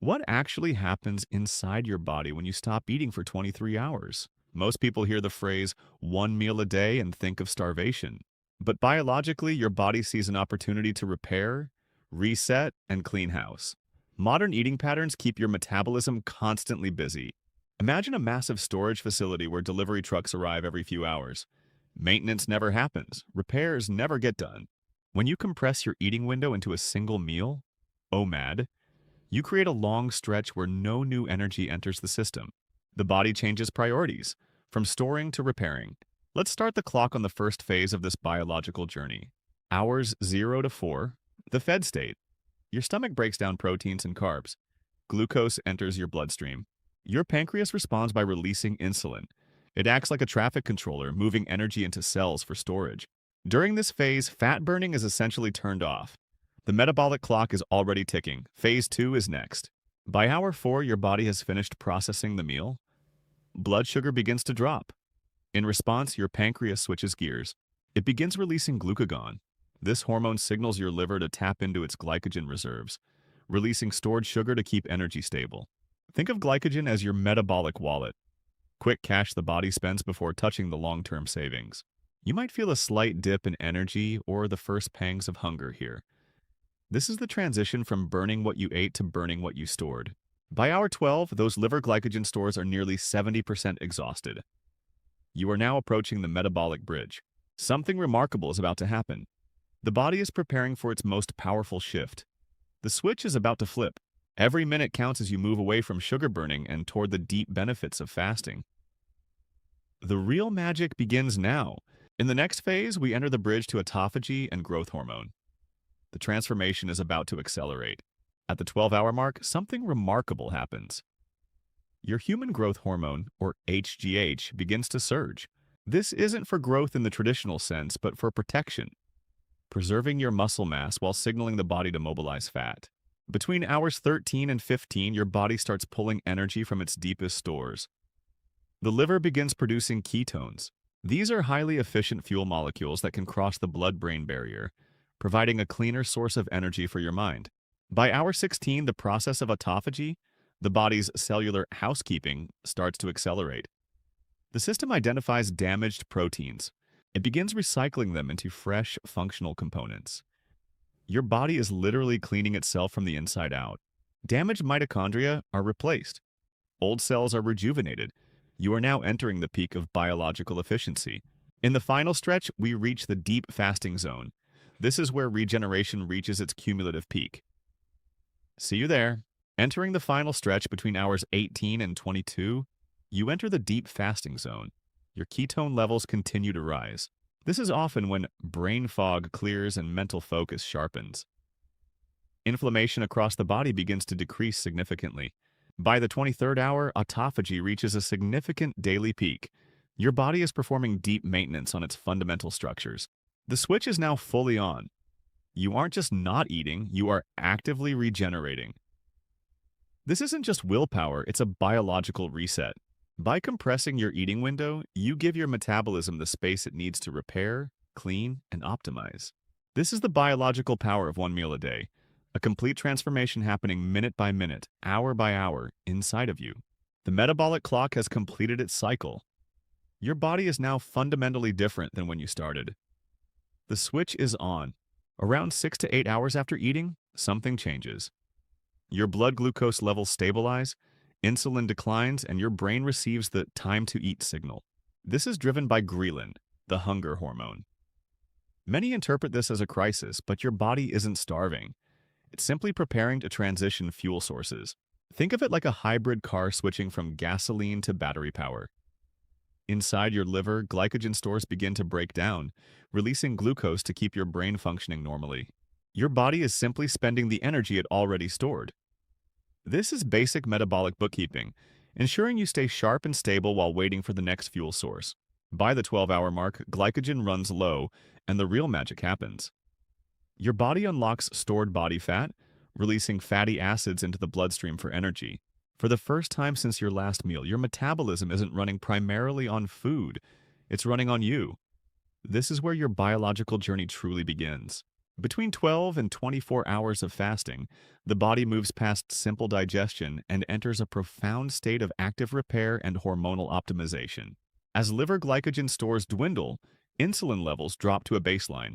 What actually happens inside your body when you stop eating for 23 hours? Most people hear the phrase one meal a day and think of starvation. But biologically, your body sees an opportunity to repair, reset, and clean house. Modern eating patterns keep your metabolism constantly busy. Imagine a massive storage facility where delivery trucks arrive every few hours. Maintenance never happens. Repairs never get done. When you compress your eating window into a single meal, OMAD, you create a long stretch where no new energy enters the system. The body changes priorities, from storing to repairing. Let's start the clock on the first phase of this biological journey. Hours 0 to 4, the fed state. Your stomach breaks down proteins and carbs. Glucose enters your bloodstream. Your pancreas responds by releasing insulin. It acts like a traffic controller, moving energy into cells for storage. During this phase, fat burning is essentially turned off. The metabolic clock is already ticking. Phase 2 is next. By hour 4, your body has finished processing the meal. Blood sugar begins to drop. In response, your pancreas switches gears. It begins releasing glucagon. This hormone signals your liver to tap into its glycogen reserves, releasing stored sugar to keep energy stable. Think of glycogen as your metabolic wallet. Quick cash the body spends before touching the long-term savings. You might feel a slight dip in energy or the first pangs of hunger here. This is the transition from burning what you ate to burning what you stored. By hour 12, those liver glycogen stores are nearly 70% exhausted. You are now approaching the metabolic bridge. Something remarkable is about to happen. The body is preparing for its most powerful shift. The switch is about to flip. Every minute counts as you move away from sugar burning and toward the deep benefits of fasting. The real magic begins now. In the next phase, we enter the bridge to autophagy and growth hormone. The transformation is about to accelerate. At the 12-hour mark, something remarkable happens. Your human growth hormone, or HGH, begins to surge. This isn't for growth in the traditional sense, but for protection, preserving your muscle mass while signaling the body to mobilize fat. Between hours 13 and 15, your body starts pulling energy from its deepest stores. The liver begins producing ketones. These are highly efficient fuel molecules that can cross the blood-brain barrier, providing a cleaner source of energy for your mind. By hour 16, the process of autophagy, the body's cellular housekeeping, starts to accelerate. The system identifies damaged proteins. It begins recycling them into fresh, functional components. Your body is literally cleaning itself from the inside out. Damaged mitochondria are replaced. Old cells are rejuvenated. You are now entering the peak of biological efficiency. In the final stretch, we reach the deep fasting zone. This is where regeneration reaches its cumulative peak. See you there. Entering the final stretch between hours 18 and 22, you enter the deep fasting zone. Your ketone levels continue to rise. This is often when brain fog clears and mental focus sharpens. Inflammation across the body begins to decrease significantly. By the 23rd hour, autophagy reaches a significant daily peak. Your body is performing deep maintenance on its fundamental structures. The switch is now fully on. You aren't just not eating, you are actively regenerating. This isn't just willpower, it's a biological reset. By compressing your eating window, you give your metabolism the space it needs to repair, clean, and optimize. This is the biological power of one meal a day, a complete transformation happening minute by minute, hour by hour, inside of you. The metabolic clock has completed its cycle. Your body is now fundamentally different than when you started. The switch is on. Around 6 to 8 hours after eating, something changes. Your blood glucose levels stabilize, insulin declines, and your brain receives the time-to-eat signal. This is driven by ghrelin, the hunger hormone. Many interpret this as a crisis, but your body isn't starving. It's simply preparing to transition fuel sources. Think of it like a hybrid car switching from gasoline to battery power. Inside your liver, glycogen stores begin to break down, releasing glucose to keep your brain functioning normally. Your body is simply spending the energy it already stored. This is basic metabolic bookkeeping, ensuring you stay sharp and stable while waiting for the next fuel source. By the 12-hour mark, glycogen runs low, and the real magic happens. Your body unlocks stored body fat, releasing fatty acids into the bloodstream for energy. For the first time since your last meal, your metabolism isn't running primarily on food, it's running on you. This is where your biological journey truly begins. Between 12 and 24 hours of fasting, the body moves past simple digestion and enters a profound state of active repair and hormonal optimization. As liver glycogen stores dwindle, insulin levels drop to a baseline.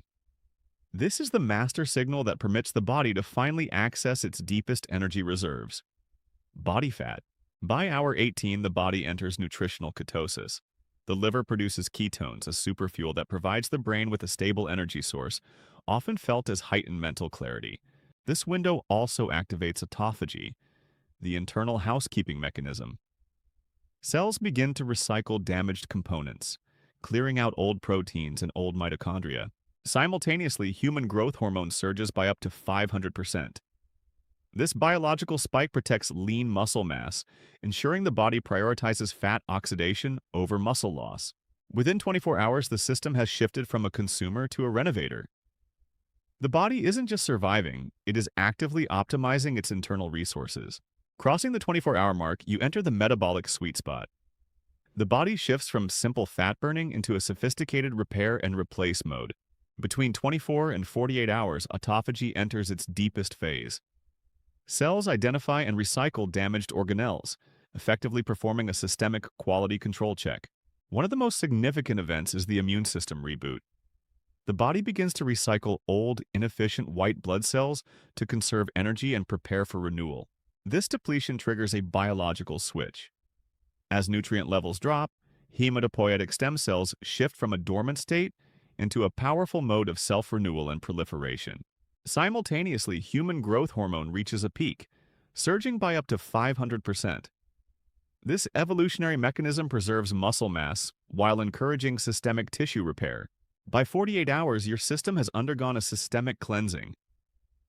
This is the master signal that permits the body to finally access its deepest energy reserves, body fat. By hour 18, the body enters nutritional ketosis. The liver produces ketones, a superfuel that provides the brain with a stable energy source, often felt as heightened mental clarity. This window also activates autophagy, the internal housekeeping mechanism. Cells begin to recycle damaged components, clearing out old proteins and old mitochondria. Simultaneously, human growth hormone surges by up to 500%. This biological spike protects lean muscle mass, ensuring the body prioritizes fat oxidation over muscle loss. Within 24 hours, the system has shifted from a consumer to a renovator. The body isn't just surviving, it is actively optimizing its internal resources. Crossing the 24-hour mark, you enter the metabolic sweet spot. The body shifts from simple fat burning into a sophisticated repair and replace mode. Between 24 and 48 hours, autophagy enters its deepest phase. Cells identify and recycle damaged organelles, effectively performing a systemic quality control check. One of the most significant events is the immune system reboot. The body begins to recycle old, inefficient white blood cells to conserve energy and prepare for renewal. This depletion triggers a biological switch. As nutrient levels drop, hematopoietic stem cells shift from a dormant state into a powerful mode of self-renewal and proliferation. Simultaneously, human growth hormone reaches a peak, surging by up to 500%. This evolutionary mechanism preserves muscle mass while encouraging systemic tissue repair. By 48 hours, your system has undergone a systemic cleansing.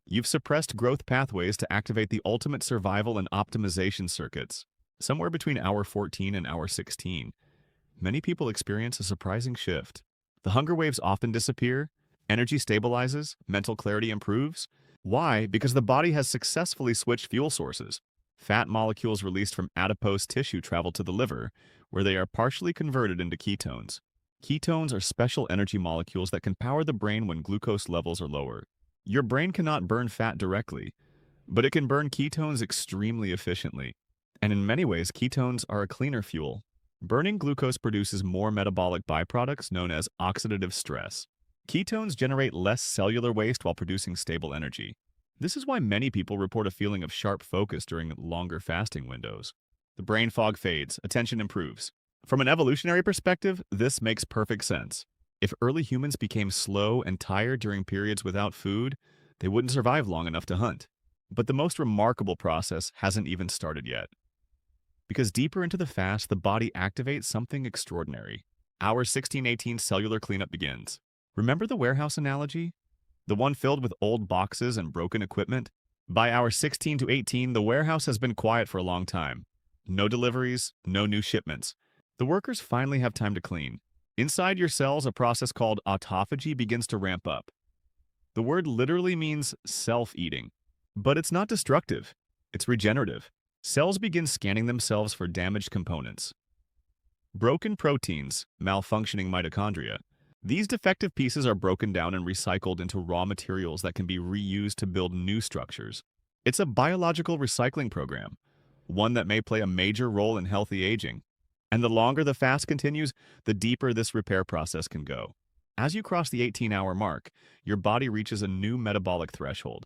You've suppressed growth pathways to activate the ultimate survival and optimization circuits. Somewhere between hour 14 and hour 16, many people experience a surprising shift. The hunger waves often disappear, energy stabilizes, mental clarity improves. Why? Because the body has successfully switched fuel sources. Fat molecules released from adipose tissue travel to the liver, where they are partially converted into ketones. Ketones are special energy molecules that can power the brain when glucose levels are lower. Your brain cannot burn fat directly, but it can burn ketones extremely efficiently. And in many ways, ketones are a cleaner fuel. Burning glucose produces more metabolic byproducts known as oxidative stress. Ketones generate less cellular waste while producing stable energy. This is why many people report a feeling of sharp focus during longer fasting windows. The brain fog fades, attention improves. From an evolutionary perspective, this makes perfect sense. If early humans became slow and tired during periods without food, they wouldn't survive long enough to hunt. But the most remarkable process hasn't even started yet. Because deeper into the fast, the body activates something extraordinary. Hour 16-18 cellular cleanup begins. Remember the warehouse analogy? The one filled with old boxes and broken equipment? By hour 16 to 18, the warehouse has been quiet for a long time. No deliveries, no new shipments. The workers finally have time to clean. Inside your cells, a process called autophagy begins to ramp up. The word literally means self-eating. But it's not destructive. It's regenerative. Cells begin scanning themselves for damaged components. Broken proteins, malfunctioning mitochondria. These defective pieces are broken down and recycled into raw materials that can be reused to build new structures. It's a biological recycling program, one that may play a major role in healthy aging. And the longer the fast continues, the deeper this repair process can go. As you cross the 18-hour mark, your body reaches a new metabolic threshold.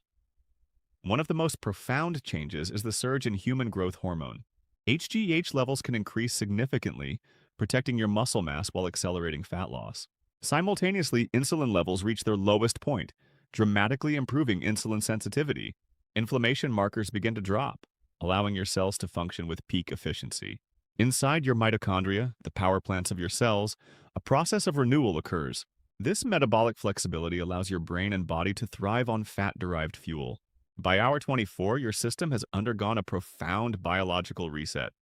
One of the most profound changes is the surge in human growth hormone. HGH levels can increase significantly, protecting your muscle mass while accelerating fat loss. Simultaneously, insulin levels reach their lowest point, dramatically improving insulin sensitivity. Inflammation markers begin to drop, allowing your cells to function with peak efficiency. Inside your mitochondria, the power plants of your cells, a process of renewal occurs. This metabolic flexibility allows your brain and body to thrive on fat-derived fuel. By hour 24, your system has undergone a profound biological reset.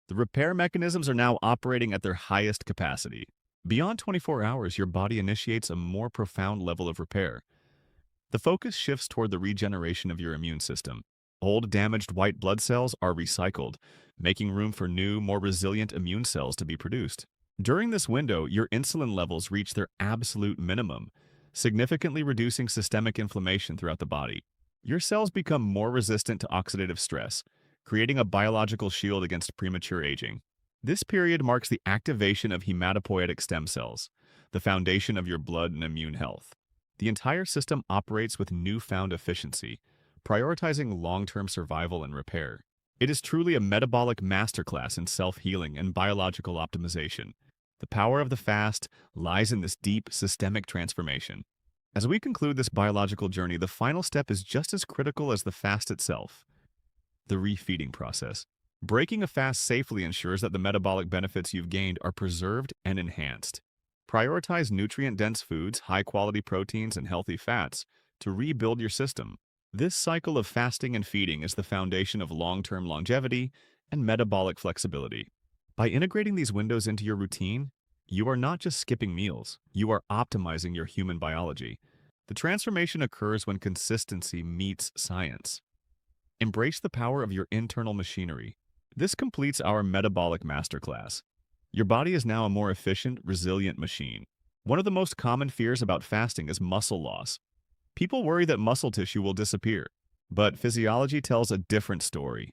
The repair mechanisms are now operating at their highest capacity. Beyond 24 hours, your body initiates a more profound level of repair. The focus shifts toward the regeneration of your immune system. Old, damaged white blood cells are recycled, making room for new, more resilient immune cells to be produced. During this window, your insulin levels reach their absolute minimum, significantly reducing systemic inflammation throughout the body. Your cells become more resistant to oxidative stress, creating a biological shield against premature aging. This period marks the activation of hematopoietic stem cells, the foundation of your blood and immune health. The entire system operates with newfound efficiency, prioritizing long-term survival and repair. It is truly a metabolic masterclass in self-healing and biological optimization. The power of the fast lies in this deep systemic transformation. As we conclude this biological journey, the final step is just as critical as the fast itself: the refeeding process. Breaking a fast safely ensures that the metabolic benefits you've gained are preserved and enhanced. Prioritize nutrient-dense foods, high-quality proteins, and healthy fats to rebuild your system. This cycle of fasting and feeding is the foundation of long-term longevity and metabolic flexibility. By integrating these windows into your routine, you are not just skipping meals, you are optimizing your human biology. The transformation occurs when consistency meets science. Embrace the power of your internal machinery. This completes our metabolic masterclass. Your body is now a more efficient, resilient machine. One of the most common fears about fasting is muscle loss. People worry that muscle tissue will disappear, but physiology tells a different story.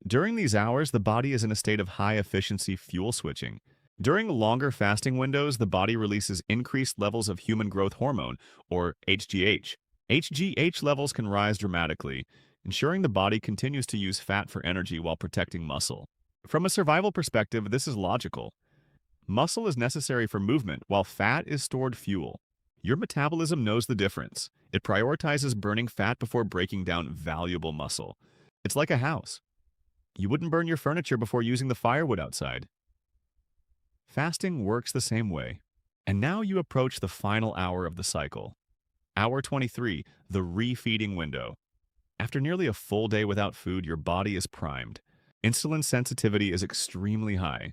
During these hours, the body is in a state of high-efficiency fuel switching. During longer fasting windows, the body releases increased levels of human growth hormone, or HGH. HGH levels can rise dramatically, ensuring the body continues to use fat for energy while protecting muscle. From a survival perspective, this is logical. Muscle is necessary for movement, while fat is stored fuel. Your metabolism knows the difference. It prioritizes burning fat before breaking down valuable muscle. It's like a house. You wouldn't burn your furniture before using the firewood outside. Fasting works the same way. And now you approach the final hour of the cycle. Hour 23, the refeeding window. After nearly a full day without food, your body is primed. Insulin sensitivity is extremely high.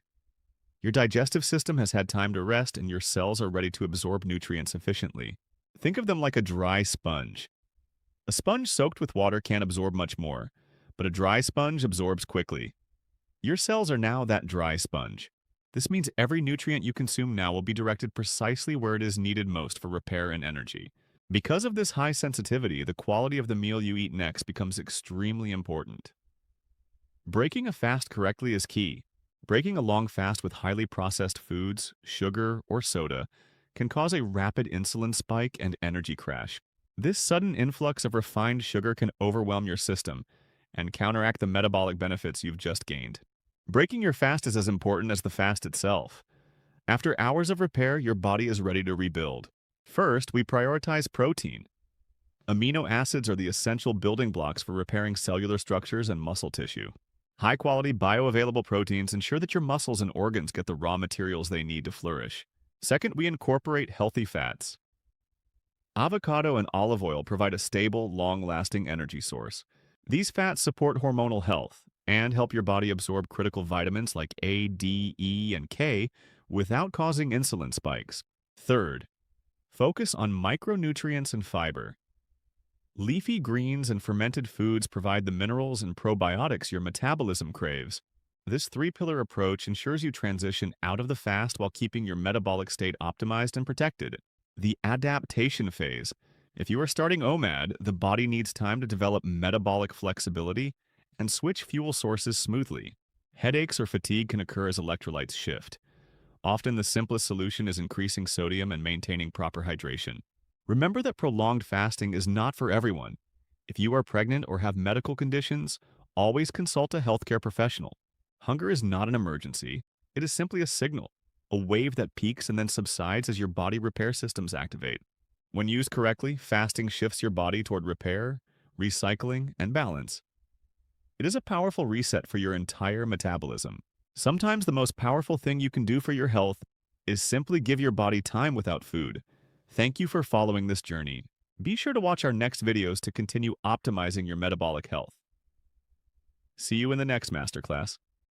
Your digestive system has had time to rest and your cells are ready to absorb nutrients efficiently. Think of them like a dry sponge. A sponge soaked with water can't absorb much more, but a dry sponge absorbs quickly. Your cells are now that dry sponge. This means every nutrient you consume now will be directed precisely where it is needed most for repair and energy. Because of this high sensitivity, the quality of the meal you eat next becomes extremely important. Breaking a fast correctly is key. Breaking a long fast with highly processed foods, sugar, or soda can cause a rapid insulin spike and energy crash. This sudden influx of refined sugar can overwhelm your system and counteract the metabolic benefits you've just gained. Breaking your fast is as important as the fast itself. After hours of repair, your body is ready to rebuild. First, we prioritize protein. Amino acids are the essential building blocks for repairing cellular structures and muscle tissue. High-quality bioavailable proteins ensure that your muscles and organs get the raw materials they need to flourish. Second, we incorporate healthy fats. Avocado and olive oil provide a stable, long-lasting energy source. These fats support hormonal health and help your body absorb critical vitamins like A, D, E, and K without causing insulin spikes. Third, focus on micronutrients and fiber. Leafy greens and fermented foods provide the minerals and probiotics your metabolism craves. This three-pillar approach ensures you transition out of the fast while keeping your metabolic state optimized and protected. The adaptation phase. If you are starting OMAD, the body needs time to develop metabolic flexibility and switch fuel sources smoothly. Headaches or fatigue can occur as electrolytes shift. Often the simplest solution is increasing sodium and maintaining proper hydration. Remember that prolonged fasting is not for everyone. If you are pregnant or have medical conditions, always consult a healthcare professional. Hunger is not an emergency. It is simply a signal, a wave that peaks and then subsides as your body repair systems activate. When used correctly, fasting shifts your body toward repair, recycling, and balance. It is a powerful reset for your entire metabolism. Sometimes the most powerful thing you can do for your health is simply give your body time without food. Thank you for following this journey. Be sure to watch our next videos to continue optimizing your metabolic health. See you in the next masterclass.